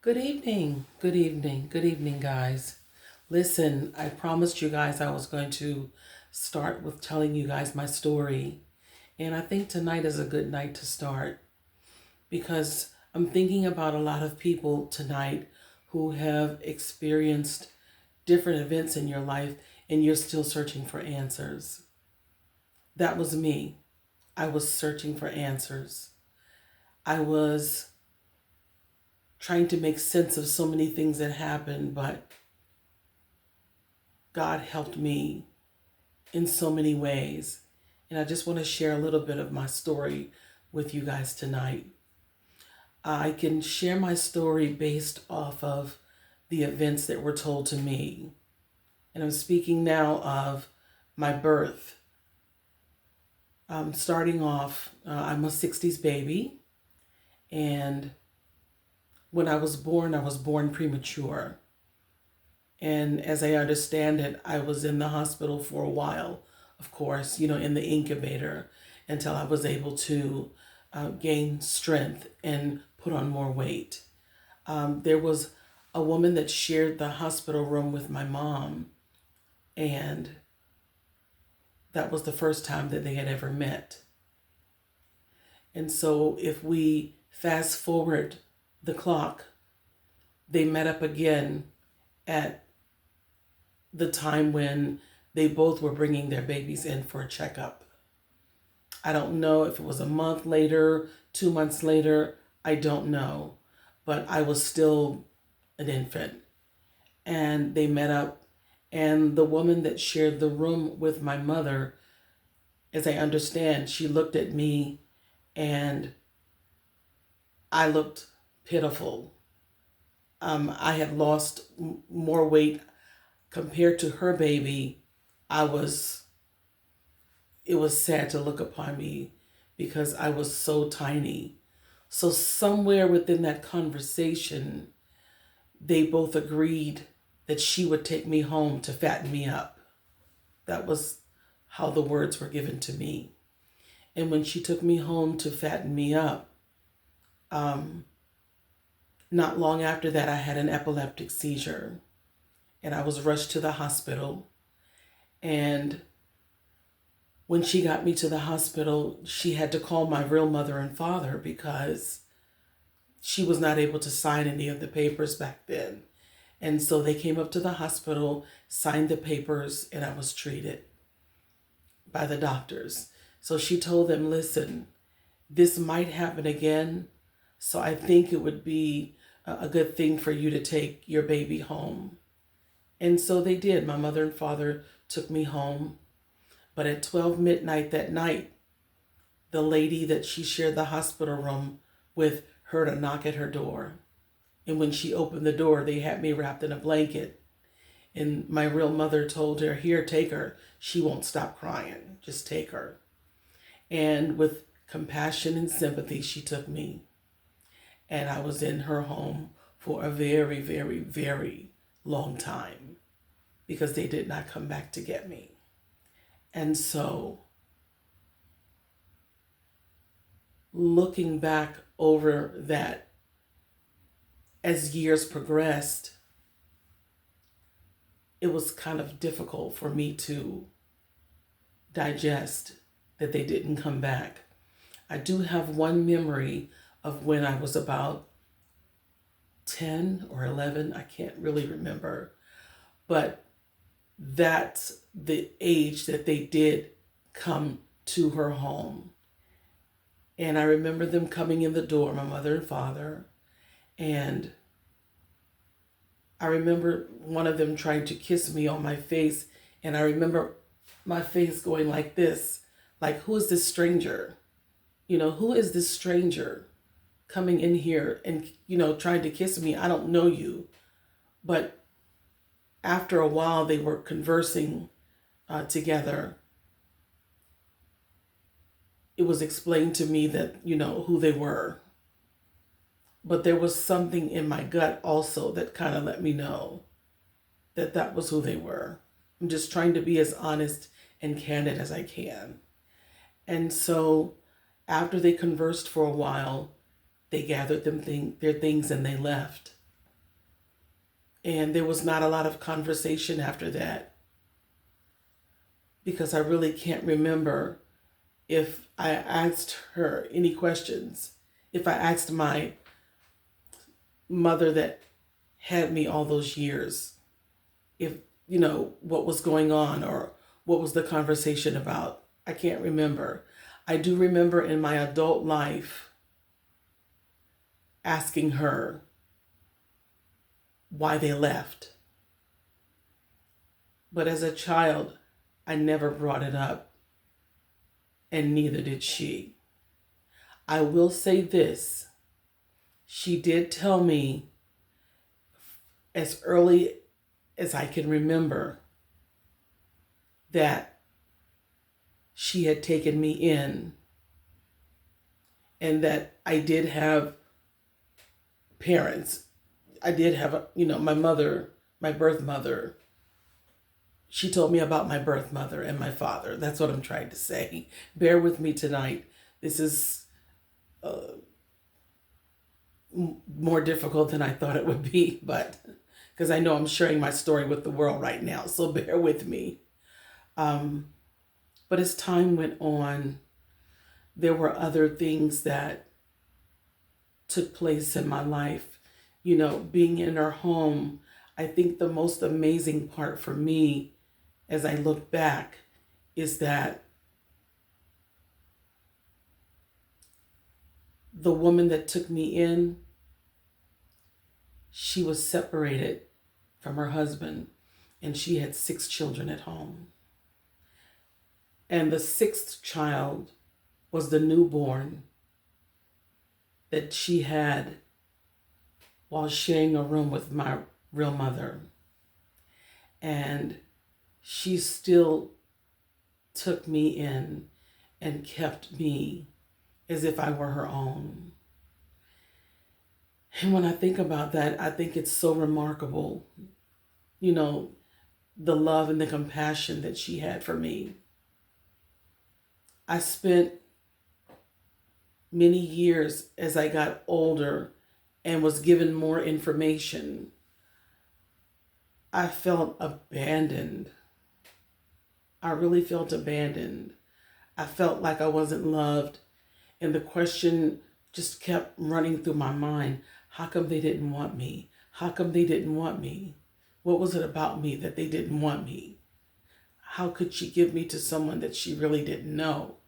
Good evening, good evening, good evening, guys. Listen, I promised you guys I was going to start with telling you guys my story. And I think tonight is a good night to start because I'm thinking about a lot of people tonight who have experienced different events in your life and you're still searching for answers. That was me. I was searching for answers. I was trying to make sense of so many things that happened, but God helped me in so many ways. And I just want to share a little bit of my story with you guys tonight. I can share my story based off of the events that were told to me. And I'm speaking now of my birth. Starting off, I'm a 60s baby. And when I was born premature. And as I understand it, I was in the hospital for a while, of course, in the incubator until I was able to gain strength and put on more weight. There was a woman that shared the hospital room with my mom, and that was the first time that they had ever met. And so if we fast forward the clock, they met up again at the time when they both were bringing their babies in for a checkup. I don't know if it was a month later, 2 months later, I don't know, but I was still an infant. And they met up, and the woman that shared the room with my mother, as I understand, she looked at me and I looked pitiful. I had lost more weight compared to her baby. I was, it was sad to look upon me because I was so tiny. So somewhere within that conversation, they both agreed that she would take me home to fatten me up. That was how the words were given to me. And when she took me home to fatten me up, not long after that, I had an epileptic seizure and I was rushed to the hospital. And when she got me to the hospital, she had to call my real mother and father because she was not able to sign any of the papers back then. And so they came up to the hospital, signed the papers, and I was treated by the doctors. So she told them, listen, this might happen again. So I think it would be a good thing for you to take your baby home. And so they did. My mother and father took me home. But at 12 midnight that night, the lady that she shared the hospital room with heard a knock at her door. And when she opened the door, they had me wrapped in a blanket. And my real mother told her, here, take her. She won't stop crying. Just take her. And with compassion and sympathy, she took me. And I was in her home for a very, very, very long time because they did not come back to get me. And so, looking back over that, as years progressed, it was kind of difficult for me to digest that they didn't come back. I do have one memory of when I was about 10 or 11, I can't really remember, but that's the age that they did come to her home. And I remember them coming in the door, my mother and father, and I remember one of them trying to kiss me on my face, and I remember my face going like this, like, who is this stranger? Who is this stranger coming in here and, trying to kiss me? I don't know you. But after a while, they were conversing together. It was explained to me that, who they were. But there was something in my gut also that kind of let me know that that was who they were. I'm just trying to be as honest and candid as I can. And so after they conversed for a while, they gathered their things and they left. And there was not a lot of conversation after that because I really can't remember if I asked her any questions. If I asked my mother that had me all those years, if, what was going on or what was the conversation about. I can't remember. I do remember in my adult life asking her why they left. But as a child, I never brought it up, and neither did she. I will say this. She did tell me as early as I can remember that she had taken me in and that I did have parents. I did have, my mother, my birth mother. She told me about my birth mother and my father. That's what I'm trying to say. Bear with me tonight. This is more difficult than I thought it would be, but because I know I'm sharing my story with the world right now, so bear with me. But as time went on, there were other things that took place in my life. Being in her home, I think the most amazing part for me as I look back is that the woman that took me in, she was separated from her husband and she had 6 children at home. And the 6th child was the newborn that she had while sharing a room with my real mother. And she still took me in and kept me as if I were her own. And when I think about that, I think it's so remarkable, the love and the compassion that she had for me. I spent many years as I got older and was given more information. I felt abandoned. I really felt abandoned. I felt like I wasn't loved. And the question just kept running through my mind. How come they didn't want me? How come they didn't want me? What was it about me that they didn't want me? How could she give me to someone that she really didn't know?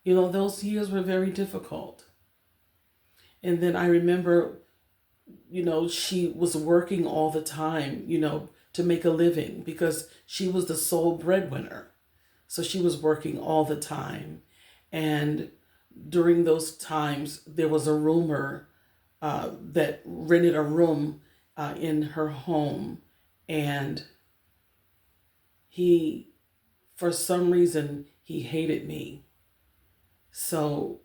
Those years were very difficult. And then I remember, she was working all the time, to make a living because she was the sole breadwinner. So she was working all the time. And during those times, there was a rumor that rented a room in her home. And for some reason, he hated me. So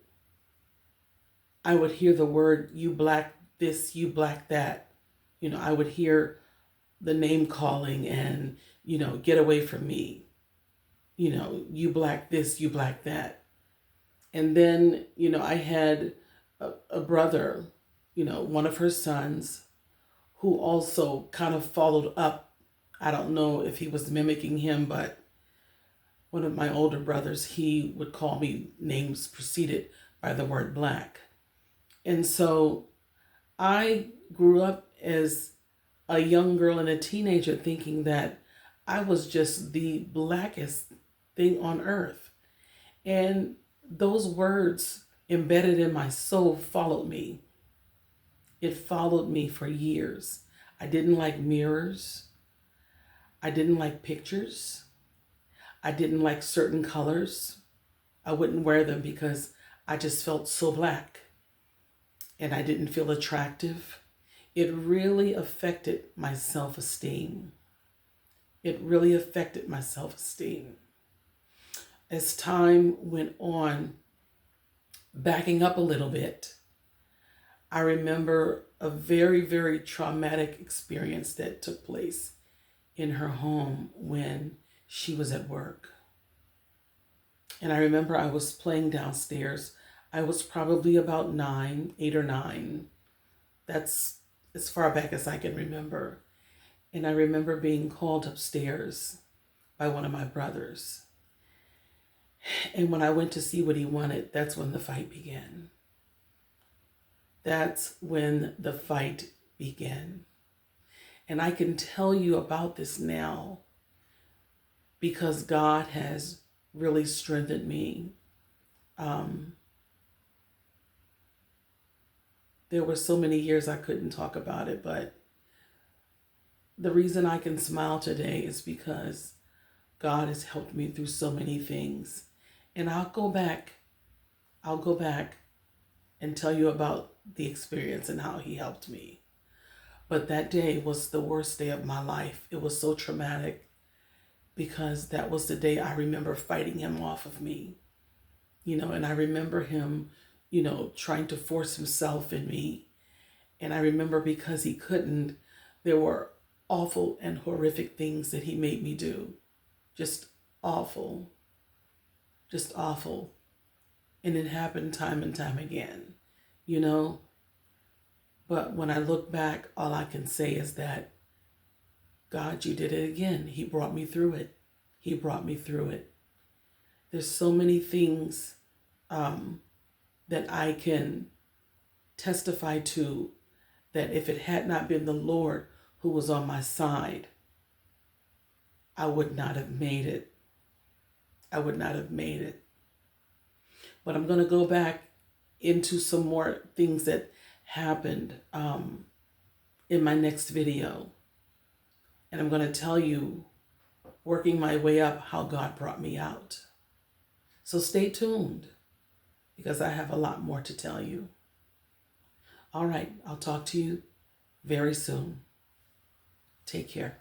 I would hear the word, you black this, you black that. I would hear the name calling and, get away from me. You black this, you black that. And then, I had a brother, one of her sons, who also kind of followed up. I don't know if he was mimicking him, but one of my older brothers, he would call me names preceded by the word black. And so I grew up as a young girl and a teenager thinking that I was just the blackest thing on earth. And those words embedded in my soul followed me. It followed me for years. I didn't like mirrors. I didn't like pictures. I didn't like certain colors. I wouldn't wear them because I just felt so black and I didn't feel attractive. It really affected my self-esteem. It really affected my self-esteem. As time went on, backing up a little bit, I remember a very, very traumatic experience that took place in her home when she was at work. And I remember I was playing downstairs. I was probably about 8 or 9. That's as far back as I can remember. And I remember being called upstairs by one of my brothers. And when I went to see what he wanted, that's when the fight began. That's when the fight began. And I can tell you about this now because God has really strengthened me. There were so many years I couldn't talk about it, but the reason I can smile today is because God has helped me through so many things. And I'll go back and tell you about the experience and how he helped me. But that day was the worst day of my life. It was so traumatic because that was the day I remember fighting him off of me, and I remember him, trying to force himself in me. And I remember because he couldn't, there were awful and horrific things that he made me do. Just awful. Just awful. And it happened time and time again, But when I look back, all I can say is that, God, you did it again. He brought me through it. He brought me through it. There's so many things that I can testify to that if it had not been the Lord who was on my side, I would not have made it. I would not have made it. But I'm going to go back into some more things that happened in my next video. And I'm going to tell you, working my way up, how God brought me out. So stay tuned because I have a lot more to tell you. All right, I'll talk to you very soon. Take care.